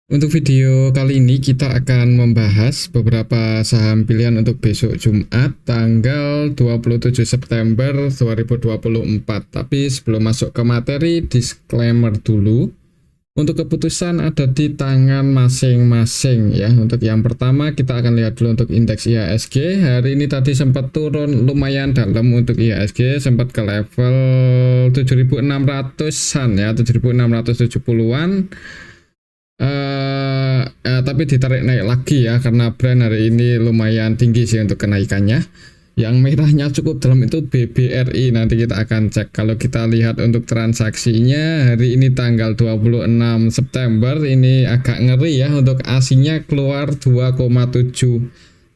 Untuk video kali ini kita akan membahas beberapa saham pilihan untuk besok Jumat tanggal 27 September 2024. Tapi sebelum masuk ke materi, disclaimer dulu. Untuk keputusan ada di tangan masing-masing ya. Untuk yang pertama kita akan lihat dulu untuk indeks IHSG. Hari ini tadi sempat turun lumayan dalam untuk IHSG, sempat ke level 7.600-an ya, 7.670-an. Tapi ditarik naik lagi ya, karena brand hari ini lumayan tinggi sih untuk kenaikannya. Yang merahnya cukup dalam itu BBRI, nanti kita akan cek. Kalau kita lihat untuk transaksinya hari ini tanggal 26 September ini agak ngeri ya, untuk asingnya keluar 2,7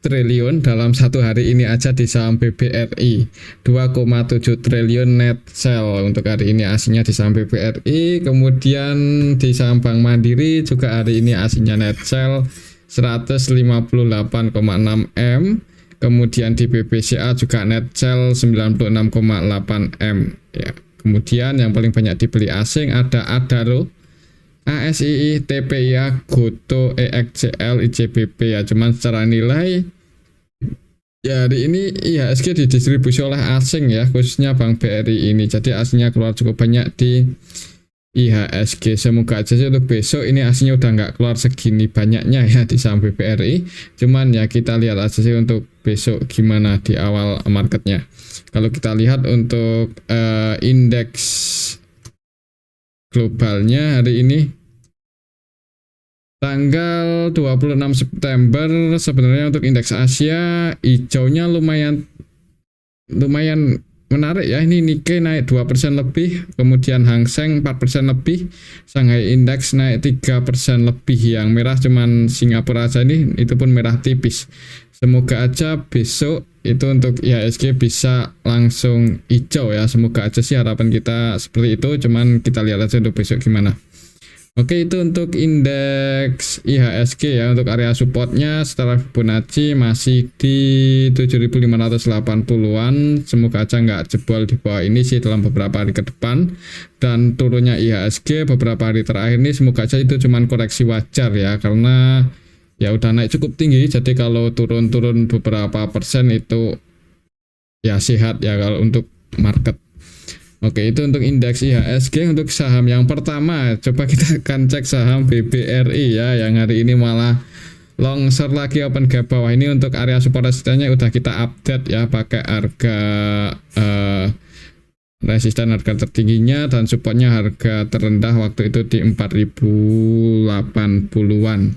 triliun dalam satu hari ini aja di saham BBRI. 2,7 triliun net sell untuk hari ini aslinya di saham BBRI. Kemudian di saham Bank Mandiri juga hari ini aslinya net sell 158,6 M. Kemudian di BBCA juga net sell 96,8 M ya. Kemudian yang paling banyak dibeli asing ada Adaro, ASII, TPIA, Goto, EXCL, ICBP ya. Cuman secara nilai ya hari ini IHSG didistribusi oleh asing ya, khususnya Bank BRI ini. Jadi aslinya keluar cukup banyak di IHSG. Semoga aja sih untuk besok ini aslinya udah nggak keluar segini banyaknya ya di saham BBRI. Cuman ya kita lihat aja sih untuk besok gimana di awal marketnya. Kalau kita lihat untuk indeks globalnya hari ini tanggal 26 September sebenarnya untuk indeks Asia hijaunya lumayan menarik ya. Ini Nikkei naik 2% lebih, kemudian Hang Seng 4% lebih, Shanghai Index naik 3% lebih. Yang merah cuman Singapura aja nih, itu pun merah tipis. Semoga aja besok itu untuk IHSG bisa langsung hijau ya. Semoga aja sih, harapan kita seperti itu. Cuman kita lihat aja untuk besok gimana. Oke, itu untuk indeks IHSG ya. Untuk area supportnya setelah Fibonacci masih di 7.580-an. Semoga aja nggak jebol di bawah ini sih dalam beberapa hari ke depan. Dan turunnya IHSG beberapa hari terakhir ini semoga aja itu cuman koreksi wajar ya, karena ya udah naik cukup tinggi. Jadi kalau turun-turun beberapa persen itu ya sehat ya kalau untuk market. Oke, itu untuk indeks IHSG. Untuk saham yang pertama, coba kita akan cek saham BBRI ya, yang hari ini malah longsor lagi, open gap bawah. Ini untuk area support resistennya udah kita update ya, pakai harga resisten harga tertingginya dan supportnya harga terendah waktu itu di 4080-an.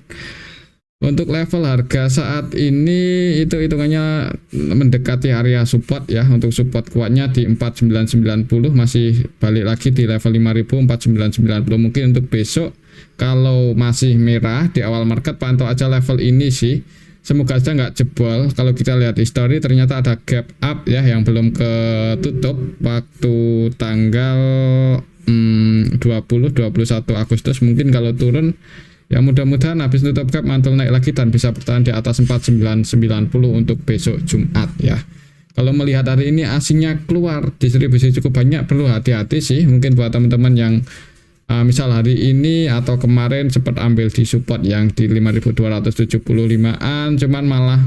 Untuk level harga saat ini itu hitungannya mendekati area support ya. Untuk support kuatnya di 4990, masih balik lagi di level 504990. Mungkin untuk besok kalau masih merah di awal market, pantau aja level ini sih. Semoga aja nggak jebol. Kalau kita lihat history ternyata ada gap up ya yang belum ketutup waktu tanggal 20-21 Agustus. Mungkin kalau turun ya mudah-mudahan habis tutup gap mantul naik lagi dan bisa bertahan di atas 4990 untuk besok Jumat ya. Kalau melihat hari ini asingnya keluar distribusi cukup banyak, perlu hati-hati sih. Mungkin buat teman-teman yang misal hari ini atau kemarin sempat ambil di support yang di 5275-an, cuman malah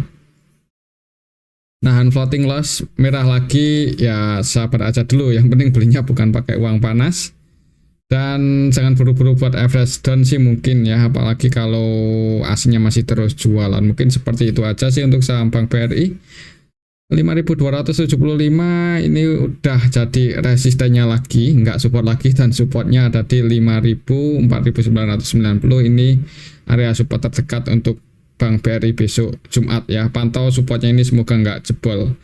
nahan floating loss merah lagi ya, sabar aja dulu. Yang penting belinya bukan pakai uang panas. Dan jangan buru-buru buat average down sih mungkin ya, apalagi kalau aslinya masih terus jualan. Mungkin seperti itu aja sih untuk saham Bank BRI. 5275 ini udah jadi resistennya lagi, nggak support lagi, dan supportnya ada di 4990. Ini area support terdekat untuk Bank BRI besok Jumat ya. Pantau supportnya ini, semoga nggak jebol.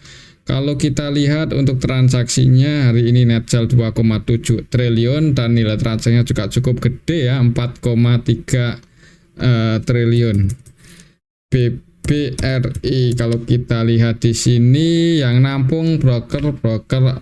Kalau kita lihat untuk transaksinya hari ini net sell 2,7 triliun dan nilai transaksinya juga cukup gede ya, 4,3 triliun. BBRI kalau kita lihat di sini yang nampung broker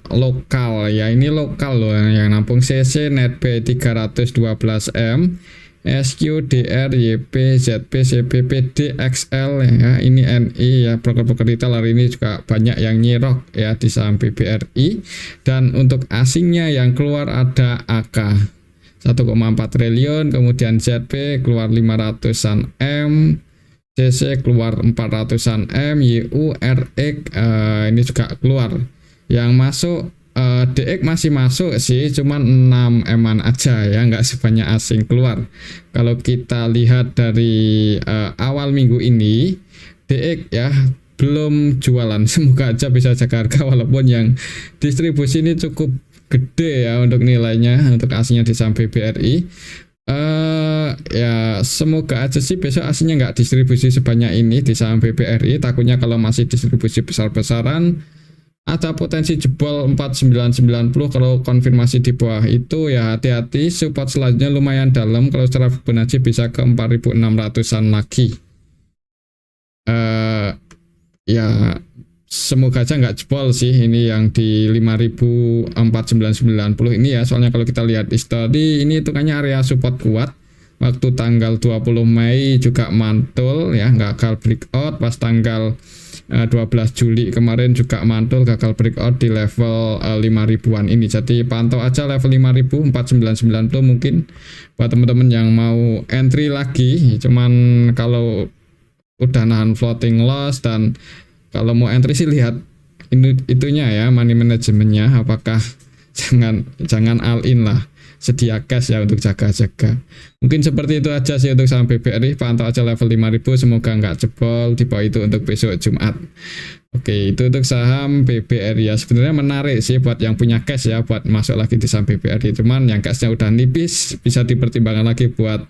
lokal ya, ini lokal loh yang nampung. CC NetB 312 M, SQ, DR, YP, ZP, CPP, DXL ya, ini NI ya. Broker-broker retail hari ini juga banyak yang nyerok ya di saham BBRI. Dan untuk asingnya yang keluar ada AK, 1,4 triliun, kemudian ZP keluar 500-an M, CC keluar 400-an M, YU, RX ini juga keluar. Yang masuk DX masih masuk sih, cuman 6 M-an aja ya, nggak sebanyak asing keluar. Kalau kita lihat dari awal minggu ini, DX ya belum jualan, semoga aja bisa jaga harga walaupun yang distribusi ini cukup gede ya untuk nilainya untuk asingnya di saham BBRI. Ya semoga aja sih besok aslinya nggak distribusi sebanyak ini di saham BBRI. Takutnya kalau masih distribusi besar-besaran ada potensi jebol 4990. Kalau konfirmasi di bawah itu ya hati-hati, support selanjutnya lumayan dalam. Kalau secara Fibonacci bisa ke 4600-an lagi. Ya semoga aja nggak jebol sih ini yang di 5.4990 ini ya. Soalnya kalau kita lihat history ini hitungannya area support kuat. Waktu tanggal 20 Mei juga mantul ya, gagal breakout. Pas tanggal 12 Juli kemarin juga mantul, gagal breakout di level 5.000-an ini. Jadi pantau aja level 5.000, 4990 mungkin buat teman-teman yang mau entry lagi. Cuman kalau udah nahan floating loss, dan kalau mau entry sih lihat itunya ya, money managementnya, apakah jangan all in lah, sedia cash ya untuk jaga-jaga. Mungkin seperti itu aja sih untuk saham BBRI. Pantau aja level 5.000, semoga nggak jebol di bawah itu untuk besok Jumat. Oke, itu untuk saham BBRI ya. Sebenarnya menarik sih buat yang punya cash ya, buat masuk lagi di saham BBRI. Cuman yang cashnya udah nipis, bisa dipertimbangkan lagi buat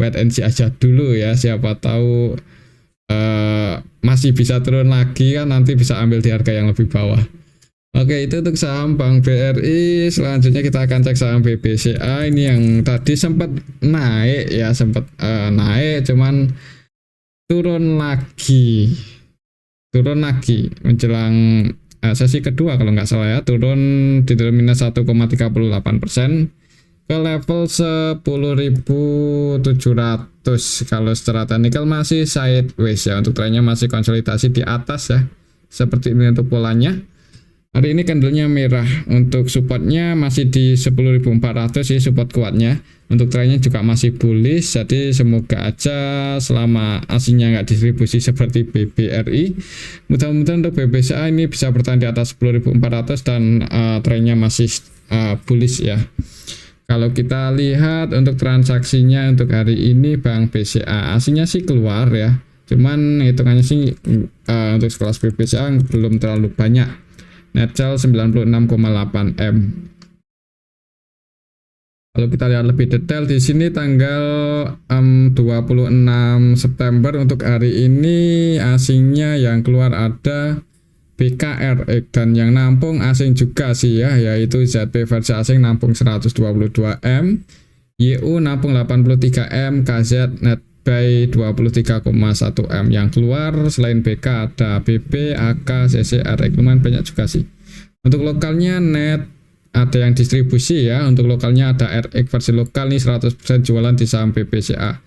wait and see aja dulu ya. Siapa tahu masih bisa turun lagi kan, nanti bisa ambil di harga yang lebih bawah. Oke, itu untuk saham Bank BRI. Selanjutnya kita akan cek saham BBCA. Ini yang tadi sempat naik ya, sempat naik cuman turun lagi menjelang sesi kedua kalau nggak salah ya, turun di minus 1,38% ke level 10.700. Kalau secara teknikal masih sideways ya, untuk trennya masih konsolidasi di atas ya, seperti ini untuk polanya. Hari ini candlenya merah, untuk supportnya masih di 10.400 sih support kuatnya. Untuk trennya juga masih bullish, jadi semoga aja selama aslinya nggak distribusi seperti BBRI, mudah-mudahan untuk BBCA ini bisa bertahan di atas 10.400 dan trennya masih bullish ya. Kalau kita lihat untuk transaksinya untuk hari ini Bank BCA aslinya sih keluar ya, cuman hitungannya sih untuk sekelas BBCA belum terlalu banyak. Net sell 96,8 M. Kalau kita lihat lebih detail di sini tanggal 26 September untuk hari ini asingnya yang keluar ada BKRX, dan yang nampung asing juga sih ya, yaitu ZP versi asing nampung 122 M, YU nampung 83 M, KZ net buy 23,1 M. Yang keluar selain BK ada BP, AK, CC, RX, lumayan banyak juga sih. Untuk lokalnya net ada yang distribusi ya, untuk lokalnya ada RX versi lokal nih 100% jualan di saham BBCA.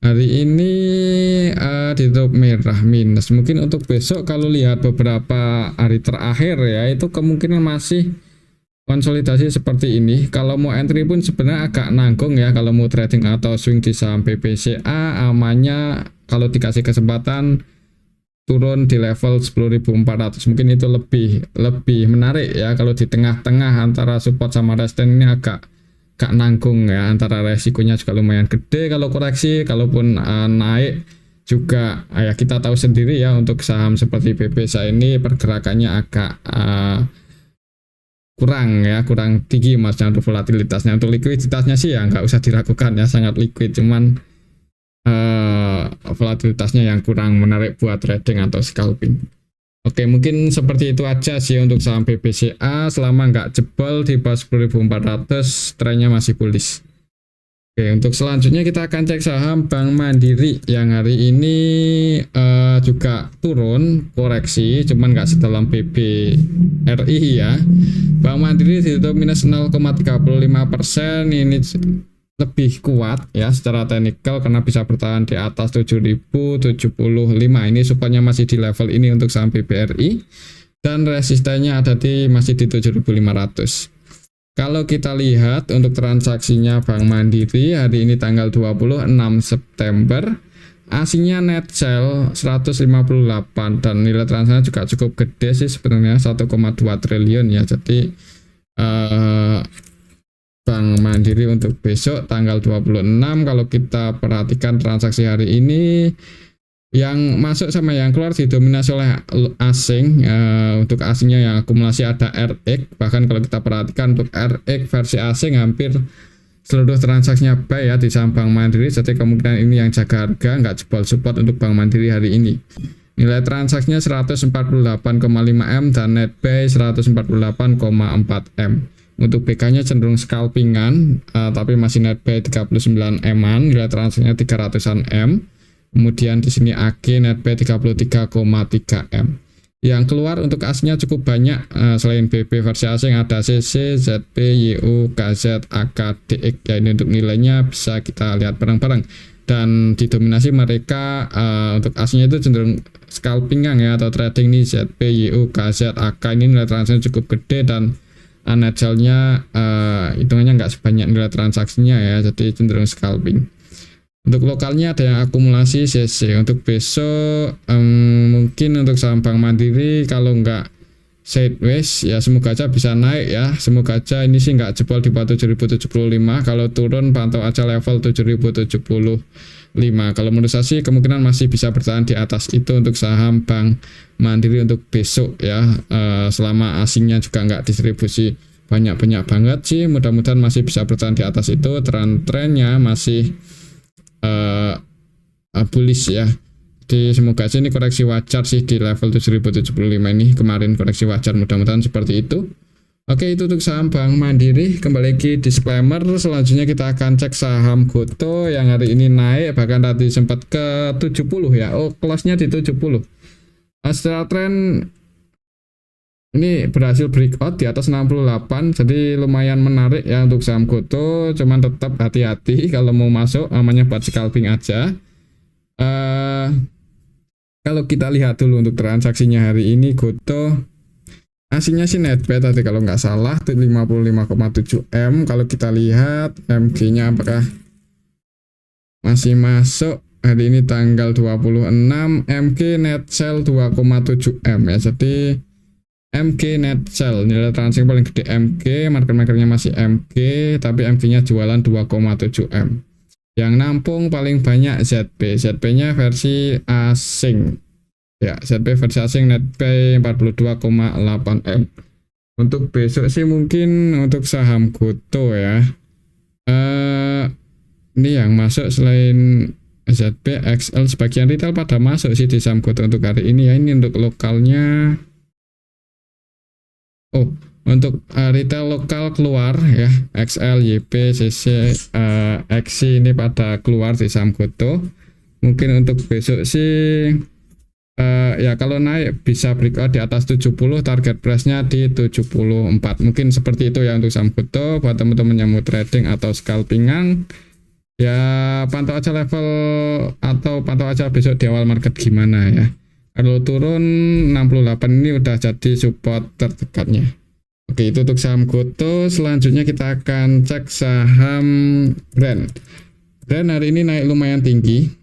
Hari ini ditutup merah minus. Mungkin untuk besok kalau lihat beberapa hari terakhir ya, itu kemungkinan masih konsolidasi seperti ini. Kalau mau entry pun sebenarnya agak nanggung ya, kalau mau trading atau swing di saham BBCA amannya kalau dikasih kesempatan turun di level 10.400. Mungkin itu lebih menarik ya. Kalau di tengah-tengah antara support sama resistance ini agak nanggung ya, antara resikonya juga lumayan gede kalau koreksi. Kalaupun naik juga ya kita tahu sendiri ya, untuk saham seperti BBCA ini pergerakannya agak kurang tinggi maksudnya untuk volatilitasnya. Untuk likuiditasnya sih ya nggak usah diragukan ya, sangat liquid, cuman volatilitasnya yang kurang menarik buat trading atau scalping. Oke, mungkin seperti itu aja sih untuk saham BBCA. Selama nggak jebol di bawah 10.400, trennya masih bullish. Oke, untuk selanjutnya kita akan cek saham Bank Mandiri yang hari ini juga turun, koreksi, cuman nggak sedalam BBRI ya. Bank Mandiri ditutup minus 0,35%. Ini lebih kuat ya secara teknikal karena bisa bertahan di atas 7.075. Ini supportnya masih di level ini untuk saham BBRI, dan resistennya ada masih di 7.500. Kalau kita lihat untuk transaksinya Bank Mandiri hari ini tanggal 26 September, aslinya net sell 158 dan nilai transaksinya juga cukup gede sih sebenarnya 1,2 triliun ya. Jadi Bank Mandiri untuk besok tanggal 26, kalau kita perhatikan transaksi hari ini yang masuk sama yang keluar didominasi oleh asing. Untuk asingnya yang akumulasi ada RX, bahkan kalau kita perhatikan untuk RX versi asing hampir seluruh transaksinya buy ya di saham Bank Mandiri. Jadi kemungkinan ini yang jaga harga, nggak jebol support untuk Bank Mandiri hari ini. Nilai transaksinya 148,5 M dan net buy 148,4 M. Untuk BK-nya cenderung scalpingan, tapi masih net buy 39 M-an, nilai transaksinya 300-an M. Kemudian di sini AG net buy 33,3 M. Yang keluar untuk aslinya cukup banyak, selain BB versi asing ada CC, ZP, YU, KZ, AK, DX. Ya, ini untuk nilainya bisa kita lihat bareng-bareng. Dan didominasi mereka untuk aslinya itu cenderung scalpingan ya atau trading nih, ZP, YU, KZ, AK ini nilai transaksinya cukup gede dan net sell-nya hitungannya nggak sebanyak nilai transaksinya ya, jadi cenderung scalping. Untuk lokalnya ada yang akumulasi CC. Untuk besok mungkin untuk saham Bank Mandiri kalau nggak sideways ya semoga aja bisa naik ya. Semoga aja ini sih nggak jebol di bawah 7075. Kalau turun pantau aja level 7075. Kalau menurut saya sih kemungkinan masih bisa bertahan di atas itu untuk saham Bank Mandiri untuk besok ya. Selama asingnya juga nggak distribusi banyak-banyak banget sih, mudah-mudahan masih bisa bertahan di atas itu. Tren-trennya masih bullish ya. Jadi semoga aja ini koreksi wajar sih di level 7075 ini. Kemarin koreksi wajar, mudah-mudahan seperti itu. Oke, itu untuk saham Bank Mandiri. Kembali lagi disclaimer, selanjutnya kita akan cek saham Goto yang hari ini naik, bahkan tadi sempat ke 70 ya. Oh, close-nya di 70. Secara tren ini berhasil breakout di atas 68, jadi lumayan menarik ya untuk saham Goto. Cuman tetap hati-hati kalau mau masuk, namanya buat scalping aja. Kalau kita lihat dulu untuk transaksinya hari ini Goto, aslinya sih net buy tadi kalau nggak salah 55,7 M. Kalau kita lihat MG-nya apakah masih masuk hari ini tanggal 26, MG net sell 2,7 M ya. Jadi MG net sell, nilai transaksi paling gede MG, market makernya masih MG, tapi MG-nya jualan 2,7 M. Yang nampung paling banyak ZP, ZP-nya versi asing. Ya, ZP versi asing net buy 42,8 M. Untuk besok sih mungkin untuk saham Goto ya. Ini yang masuk selain ZP, XL, sebagian retail pada masuk sih di saham Goto untuk hari ini ya. Ini untuk lokalnya. Oh, untuk retail lokal keluar ya, XL, YP, CC, XC ini pada keluar di saham Goto. Mungkin untuk besok sih ya kalau naik bisa breakout di atas 70, target price-nya di 74. Mungkin seperti itu ya untuk saham Goto. Buat teman-teman yang mau trading atau scalpingan ya pantau aja level atau pantau aja besok di awal market gimana ya. Kalau turun 68 ini udah jadi support terdekatnya. Oke, itu untuk saham Goto. Selanjutnya kita akan cek saham Brand. Brand hari ini naik lumayan tinggi,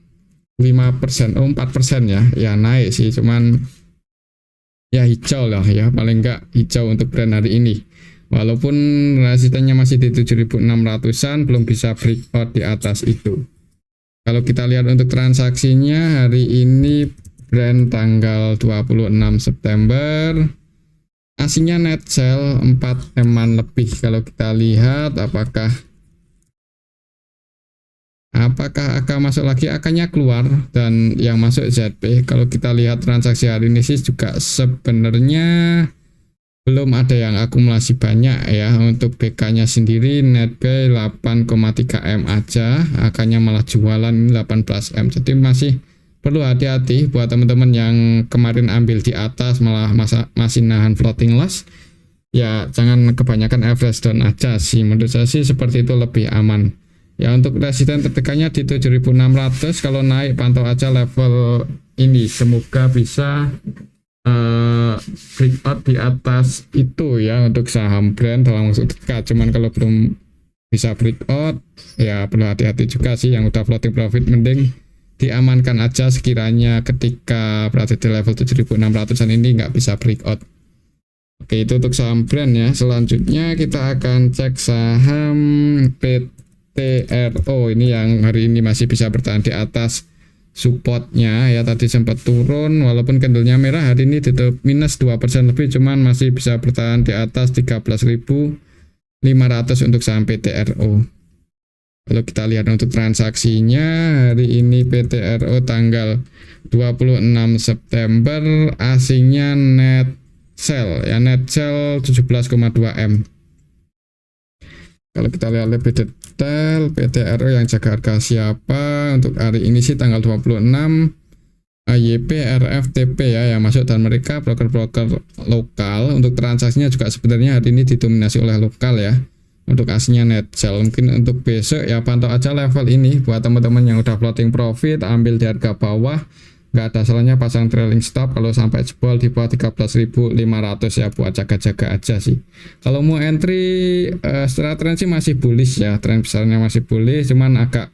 5%, 4% ya. Ya naik sih, cuman ya hijau lah ya, paling enggak hijau untuk Brand hari ini. Walaupun resistennya masih di 7.600-an, belum bisa breakout di atas itu. Kalau kita lihat untuk transaksinya hari ini Brand tanggal 26 September, aslinya net sell 4 M-an lebih. Kalau kita lihat apakah akan masuk lagi, akannya keluar dan yang masuk ZP. Kalau kita lihat transaksi hari ini sih juga sebenarnya belum ada yang akumulasi banyak ya. Untuk BK-nya sendiri net buy 8,3 M aja, akannya malah jualan 18 M. Jadi masih perlu hati-hati buat teman-teman yang kemarin ambil di atas malah masih nahan floating loss. Ya jangan kebanyakan average down aja sih, menurut saya sih seperti itu lebih aman. Ya untuk resisten tertekannya di 7.600, kalau naik pantau aja level ini, semoga bisa breakout di atas itu ya untuk saham brand dalam waktu dekat. Cuman kalau belum bisa breakout ya perlu hati-hati juga sih. Yang udah floating profit mending diamankan aja sekiranya ketika berada di level 7.600an ini nggak bisa breakout. Oke, itu untuk saham brand ya. Selanjutnya kita akan cek saham PTRO. Ini yang hari ini masih bisa bertahan di atas supportnya ya. Tadi sempat turun walaupun candlenya merah, hari ini tutup minus 2% lebih, cuman masih bisa bertahan di atas 13.500 untuk saham PTRO. Kalau kita lihat untuk transaksinya, hari ini PTRO tanggal 26 September asingnya net sell ya, net sell 17,2 M. Kalau kita lihat lebih detail PTRO yang jaga harga siapa untuk hari ini sih tanggal 26 AYP RFTP ya yang masuk, dan mereka broker-broker lokal. Untuk transaksinya juga sebenarnya hari ini didominasi oleh lokal ya. Untuk aslinya net sell. Mungkin untuk besok ya pantau aja level ini buat teman-teman yang udah floating profit, ambil di harga bawah, nggak ada salahnya pasang trailing stop kalau sampai jebol di bawah 13.500 ya, buat jaga-jaga aja sih. Kalau mau entry secara tren sih masih bullish ya, tren besarnya masih bullish, cuman agak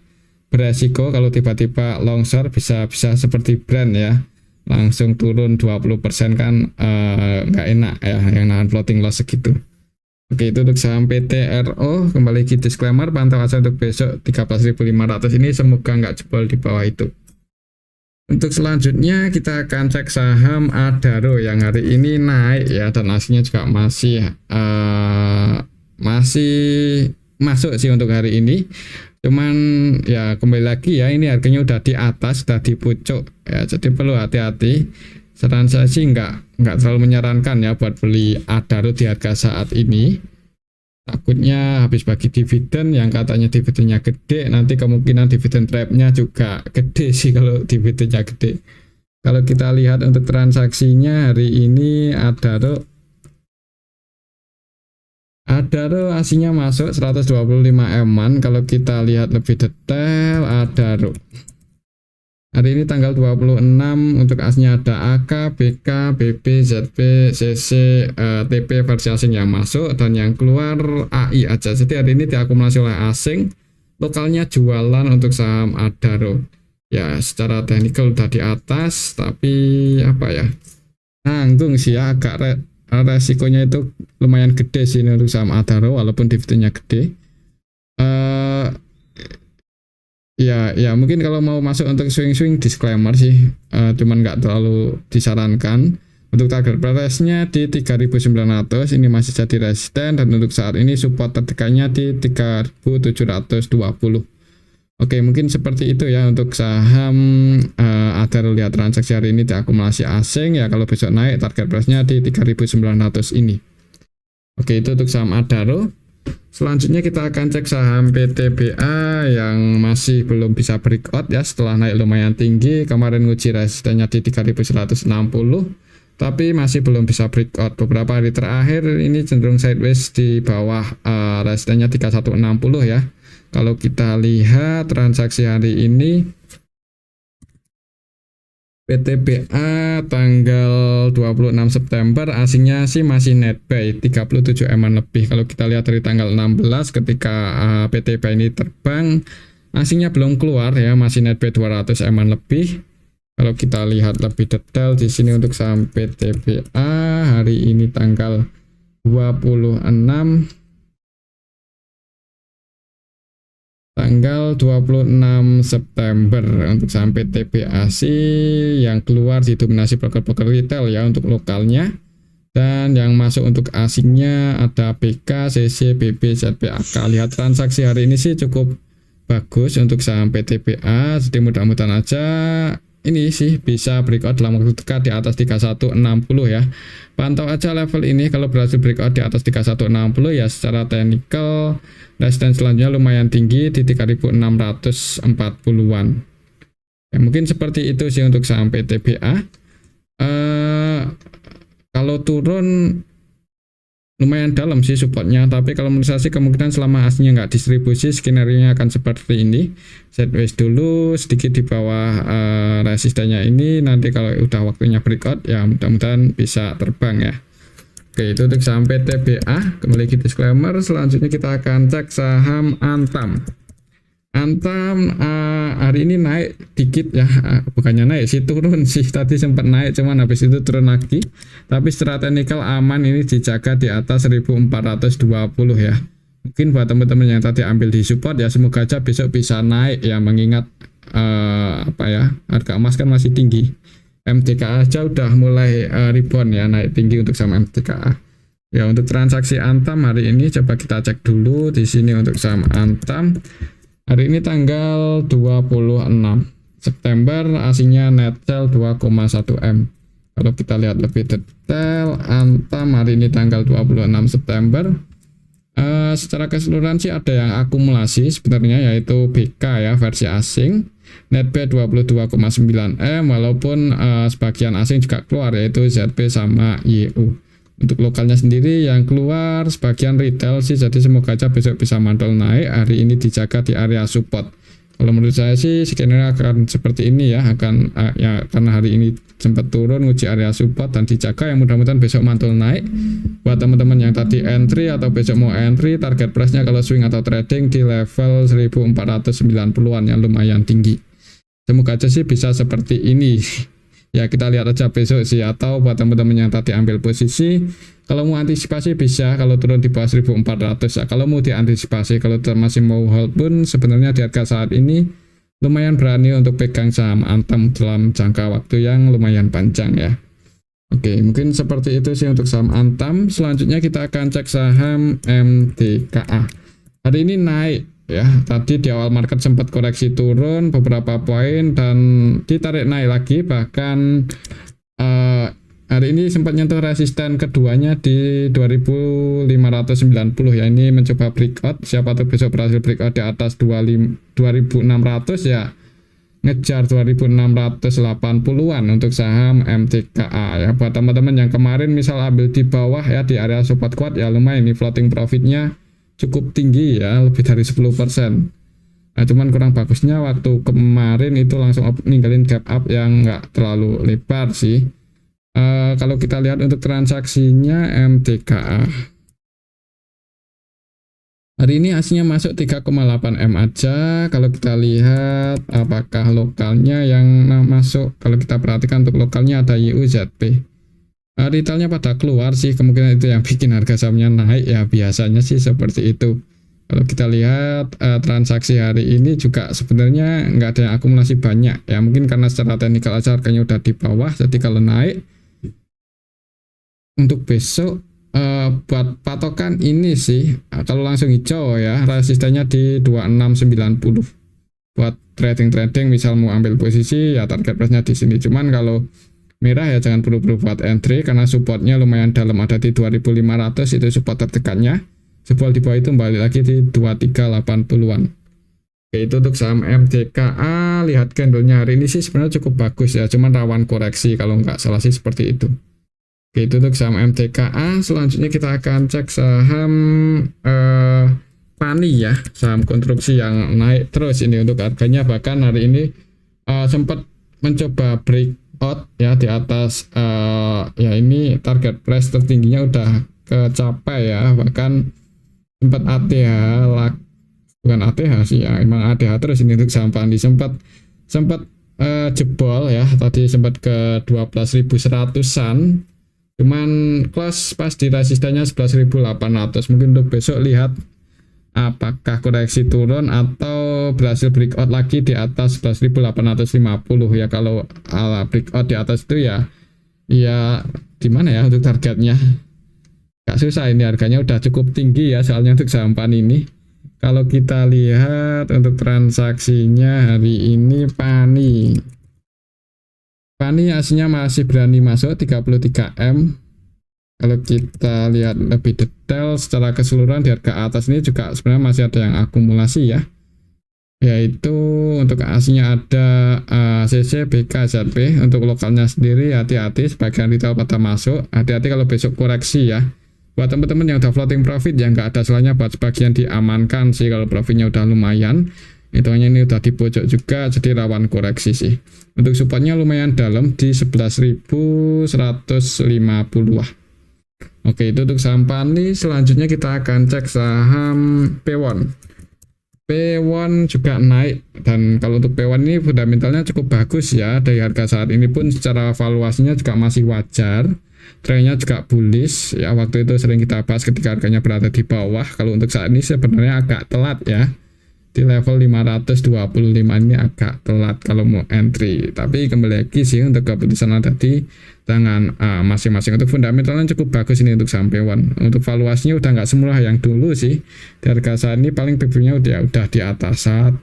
beresiko kalau tiba-tiba longsor bisa seperti brand ya, langsung turun 20% kan nggak enak ya yang nahan floating loss segitu. Oke, itu untuk saham PTRO. Kembali ke disclaimer, pantau aja untuk besok 13.500 ini, semoga nggak jebol di bawah itu. Untuk selanjutnya kita akan cek saham Adaro yang hari ini naik ya, dan aslinya juga masih masuk sih untuk hari ini. Cuman ya kembali lagi ya, ini harganya udah di atas, udah di pucuk ya, jadi perlu hati-hati. Saran saya sih nggak terlalu menyarankan ya buat beli Adaro di harga saat ini. Takutnya habis bagi dividen yang katanya dividennya gede, nanti kemungkinan dividen trapnya juga gede sih kalau dividennya gede. Kalau kita lihat untuk transaksinya hari ini Adaro aslinya masuk 125 M-an. Kalau kita lihat lebih detail Adaro hari ini tanggal 26 untuk asnya ada AK, BK, BP, ZP, CC, TP versi asing yang masuk, dan yang keluar AI aja. Jadi hari ini diakumulasi oleh asing, lokalnya jualan untuk saham Adaro. Ya secara teknikal udah di atas, tapi apa ya, nanggung sih ya, agak resikonya itu lumayan gede sih untuk saham Adaro walaupun dividennya gede. Ya mungkin kalau mau masuk untuk swing disclaimer sih, cuman nggak terlalu disarankan. Untuk target price-nya di 3.900 ini masih jadi resisten, dan untuk saat ini support terdekatnya di 3.720. Oke, mungkin seperti itu ya untuk saham Adaro. Lihat transaksi hari ini diakumulasi asing ya, kalau besok naik target price-nya di 3.900 ini. Oke, itu untuk saham Adaro. Selanjutnya kita akan cek saham PTBA yang masih belum bisa breakout ya, setelah naik lumayan tinggi. Kemarin nguji resistennya di 3.160, tapi masih belum bisa breakout. Beberapa hari terakhir ini cenderung sideways di bawah resistennya 3160 ya. Kalau kita lihat transaksi hari ini PTBA tanggal 26 September asingnya sih masih net buy 37 M-an lebih. Kalau kita lihat dari tanggal 16 ketika PTBA ini terbang, asingnya belum keluar ya, masih net buy 200 M-an lebih. Kalau kita lihat lebih detail di sini untuk saham PTBA hari ini tanggal 26 September untuk saham PTBA yang keluar didominasi broker-broker retail ya untuk lokalnya, dan yang masuk untuk asingnya ada BK, CC, BP, ZP, AK. Lihat transaksi hari ini sih cukup bagus untuk saham PTBA, jadi mudah-mudahan aja ini sih bisa breakout dalam waktu dekat di atas 3160 ya. Pantau aja level ini, kalau berhasil breakout di atas 3160 ya secara teknikal resisten selanjutnya lumayan tinggi di 3640-an. Ya, mungkin seperti itu sih untuk saham PTBA. Kalau turun lumayan dalam sih supportnya, tapi kalau menurut saya sih kemungkinan selama aslinya nggak distribusi, skenario akan seperti ini. Sideways dulu sedikit di bawah resistannya ini, nanti kalau udah waktunya breakout ya mudah-mudahan bisa terbang ya. Oke, itu untuk saham PTBA. Kembali ke disclaimer, selanjutnya kita akan cek saham Antam. Antam hari ini naik dikit ya, bukannya naik sih, turun sih. Tadi sempat naik cuman habis itu turun lagi, tapi secara teknikal aman, ini dijaga di atas 1420 ya. Mungkin buat teman-teman yang tadi ambil di support ya, semoga aja besok bisa naik ya, mengingat harga emas kan masih tinggi. MTKA aja udah mulai rebound ya, naik tinggi untuk saham MTKA. Ya, untuk transaksi Antam hari ini coba kita cek dulu di sini untuk saham Antam. Hari ini tanggal 26 September, aslinya net sell 2,1 M. Kalau kita lihat lebih detail, Antam hari ini tanggal 26 September. Secara keseluruhan sih ada yang akumulasi sebenarnya, yaitu BK ya, versi asing. Net B 22,9 M, walaupun sebagian asing juga keluar, yaitu ZP sama YU. Untuk lokalnya sendiri yang keluar sebagian retail sih, jadi semoga aja besok bisa mantul naik. Hari ini dijaga di area support. Kalau menurut saya sih skenario akan seperti ini ya, akan ya karena hari ini sempat turun uji area support dan dijaga, yang mudah-mudahan besok mantul naik. Buat teman-teman yang tadi entry atau besok mau entry, target price-nya kalau swing atau trading di level 1490-an yang lumayan tinggi. Semoga aja sih bisa seperti ini. Ya, kita lihat aja besok sih. Atau buat teman-teman yang tadi ambil posisi, kalau mau antisipasi bisa kalau turun di bawah 1400 ya. Kalau mau diantisipasi, kalau masih mau hold pun sebenarnya di harga saat ini lumayan berani untuk pegang saham Antam dalam jangka waktu yang lumayan panjang ya. Oke, mungkin seperti itu sih untuk saham Antam. Selanjutnya kita akan cek saham MTKA. Hari ini naik ya, tadi di awal market sempat koreksi turun beberapa poin dan ditarik naik lagi, bahkan hari ini sempat nyentuh resisten keduanya di 2590 ya. Ini mencoba breakout, siapa tuh besok berhasil breakout di atas 2600 ya, ngejar 2680-an untuk saham MTKA ya. Buat teman-teman yang kemarin misal ambil di bawah ya, di area support kuat ya, lumayan ini floating profitnya cukup tinggi ya, lebih dari 10%. Nah, cuman kurang bagusnya waktu kemarin itu langsung ninggalin gap up yang nggak terlalu lebar sih. Kalau kita lihat untuk transaksinya MTKA hari ini aslinya masuk 3,8 M aja. Kalau kita lihat apakah lokalnya yang masuk, kalau kita perhatikan untuk lokalnya ada YUZP. Retailnya pada keluar sih, kemungkinan itu yang bikin harga sahamnya naik ya, biasanya sih seperti itu. Kalau kita lihat transaksi hari ini juga sebenarnya nggak ada yang akumulasi banyak ya, mungkin karena secara teknikal aja harganya udah di bawah, jadi kalau naik untuk besok buat patokan ini sih kalau langsung hijau ya, resistennya di 2690. Buat trading misal mau ambil posisi ya, target price-nya di sini. Cuman kalau merah ya jangan perlu buat entry karena supportnya lumayan dalam, ada di 2500, itu support terdekatnya. Jebol di bawah itu balik lagi di 2380-an. Oke, itu untuk saham MTKA. Lihat candlenya hari ini sih sebenarnya cukup bagus ya, cuman rawan koreksi kalau nggak salah sih seperti itu. Oke, itu untuk saham MTKA. Selanjutnya kita akan cek saham Pani ya, saham konstruksi yang naik terus ini untuk harganya, bahkan hari ini sempat mencoba breakout ya di atas ya, ini target price tertingginya udah kecapai ya, bahkan sempat ATH bukan ATH sih ya, emang ATH terus ini untuk saham Pani, sempat jebol ya, tadi sempat ke 12.100-an, cuman close pas di resistennya 11.800. Mungkin untuk besok lihat apakah koreksi turun atau berhasil breakout lagi di atas 11.850 ya. Kalau ala breakout di atas itu ya di mana ya untuk targetnya, gak susah, ini harganya udah cukup tinggi ya soalnya untuk saham Pani ini. Kalau kita lihat untuk transaksinya hari ini, Pani aslinya masih berani masuk 33 M. Kalau kita lihat lebih detail secara keseluruhan di harga atas ini juga sebenarnya masih ada yang akumulasi ya, yaitu untuk aslinya ada CC, BK, ZP. Untuk lokalnya sendiri hati-hati, sebagian retail pada masuk, hati-hati kalau besok koreksi ya. Buat teman-teman yang udah floating profit yang nggak ada salahnya buat sebagian diamankan sih kalau profitnya udah lumayan. Hitungannya ini udah di pojok juga, jadi rawan koreksi sih. Untuk supportnya lumayan dalam di 11.150 lah. Oke, itu untuk saham Pani. Selanjutnya kita akan cek saham P1. P1 juga naik, dan kalau untuk P1 ini fundamentalnya cukup bagus ya. Dari harga saat ini pun secara valuasinya juga masih wajar. Trennya juga bullish ya, waktu itu sering kita bahas ketika harganya berada di bawah. Kalau untuk saat ini sebenarnya agak telat ya. Di level 525 ini agak telat kalau mau entry, tapi kembali lagi sih untuk keputusan ada di tangan masing-masing. Untuk fundamentalnya cukup bagus ini untuk saham P1. Untuk valuasinya udah nggak semurah yang dulu sih. Di harga saat ini paling PB-nya udah di atas 1.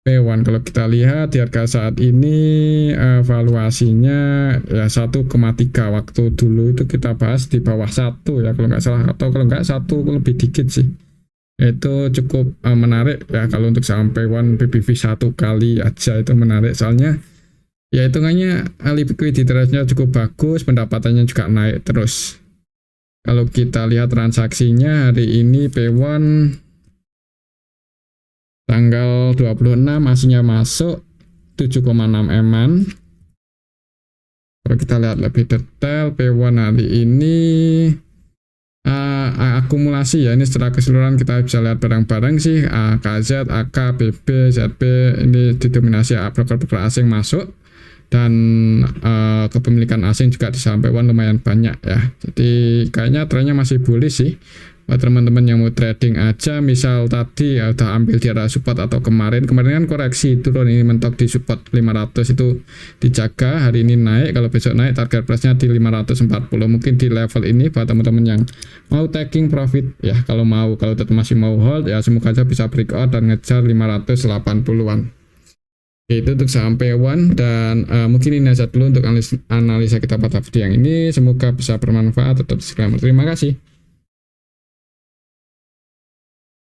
P1 kalau kita lihat di harga saat ini valuasinya ya 1,3, waktu dulu itu kita bahas di bawah 1 ya kalau nggak salah, atau kalau nggak 1 lebih dikit sih. Itu cukup menarik ya kalau untuk saham P1 PBV 1 kali aja itu menarik, soalnya ya hitungannya likuiditasnya cukup bagus, pendapatannya juga naik terus. Kalau kita lihat transaksinya hari ini P1 tanggal 26 aslinya masuk 7,6 M-an. Kalau kita lihat lebih detail P1 hari ini akumulasi ya, ini secara keseluruhan kita bisa lihat bareng-bareng sih. KZ, AK, BB, ZB ini didominasi broker-broker asing masuk, dan kepemilikan asing juga di saham P1 lumayan banyak ya. Jadi kayaknya trennya masih bullish sih. Buat teman-teman yang mau trading aja, misal tadi ya udah ambil di area support atau kemarin kan koreksi turun, ini mentok di support 500 itu dijaga, hari ini naik, kalau besok naik target price-nya di 540, mungkin di level ini buat teman-teman yang mau taking profit ya. Kalau tetap masih mau hold ya semoga aja bisa breakout dan ngejar 580-an. Itu untuk saham P1, dan mungkin ini aja dulu untuk analisa kita pada video yang ini, semoga bisa bermanfaat. Tetap disclaimer, terima kasih.